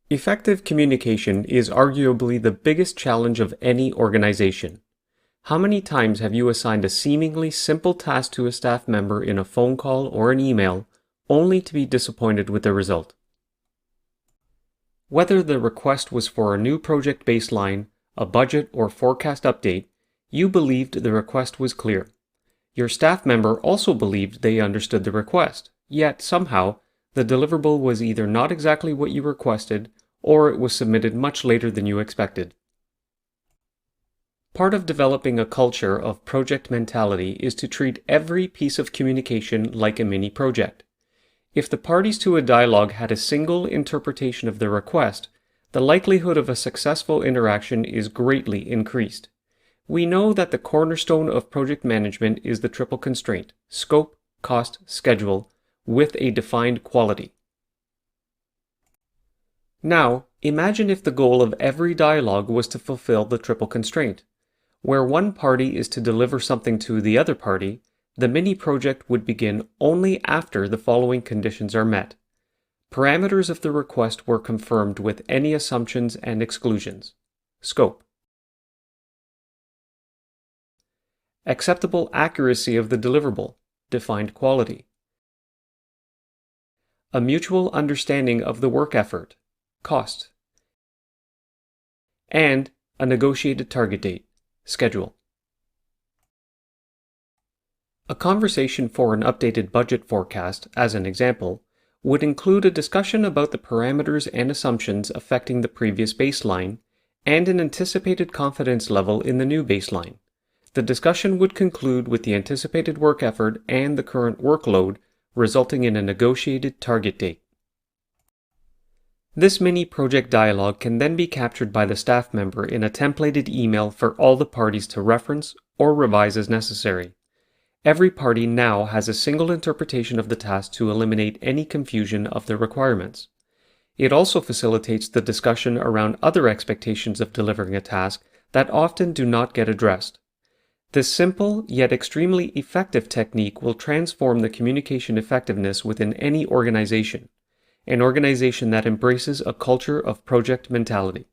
Effective communication is arguably the biggest challenge of any organization. How many times have you assigned a seemingly simple task to a staff member in a phone call or an email, only to be disappointed with the result? Whether the request was for a new project baseline, a budget, or forecast update, you believed the request was clear. Your staff member also believed they understood the request, yet somehow, the deliverable was either not exactly what you requested, or it was submitted much later than you expected. Part of developing a culture of project mentality is to treat every piece of communication like a mini project. If the parties to a dialogue had a single interpretation of the request, the likelihood of a successful interaction is greatly increased. We know that the cornerstone of project management is the triple constraint: scope, cost, schedule, with a defined quality. Now, imagine if the goal of every dialogue was to fulfill the triple constraint. Where one party is to deliver something to the other party, the mini-project would begin only after the following conditions are met. Parameters of the request were confirmed with any assumptions and exclusions. Scope. Acceptable accuracy of the deliverable. Defined quality. A mutual understanding of the work effort. Cost. And a negotiated target date. Schedule. A conversation for an updated budget forecast, as an example, would include a discussion about the parameters and assumptions affecting the previous baseline, and an anticipated confidence level in the new baseline. The discussion would conclude with the anticipated work effort and the current workload, resulting in a negotiated target date. This mini-project dialogue can then be captured by the staff member in a templated email for all the parties to reference or revise as necessary. Every party now has a single interpretation of the task to eliminate any confusion of the requirements. It also facilitates the discussion around other expectations of delivering a task that often do not get addressed. This simple yet extremely effective technique will transform the communication effectiveness within any organization, an organization that embraces a culture of project mentality.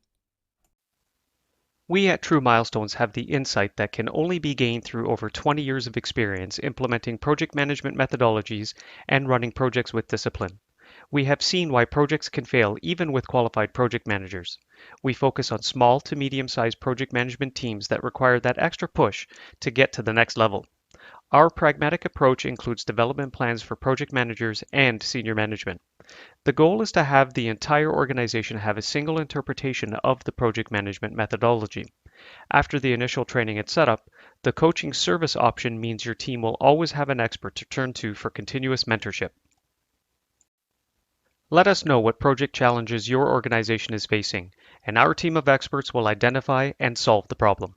We at True Milestones have the insight that can only be gained through over 20 years of experience implementing project management methodologies and running projects with discipline. We have seen why projects can fail even with qualified project managers. We focus on small to medium-sized project management teams that require that extra push to get to the next level. Our pragmatic approach includes development plans for project managers and senior management. The goal is to have the entire organization have a single interpretation of the project management methodology. After the initial training and setup, the coaching service option means your team will always have an expert to turn to for continuous mentorship. Let us know what project challenges your organization is facing, and our team of experts will identify and solve the problem.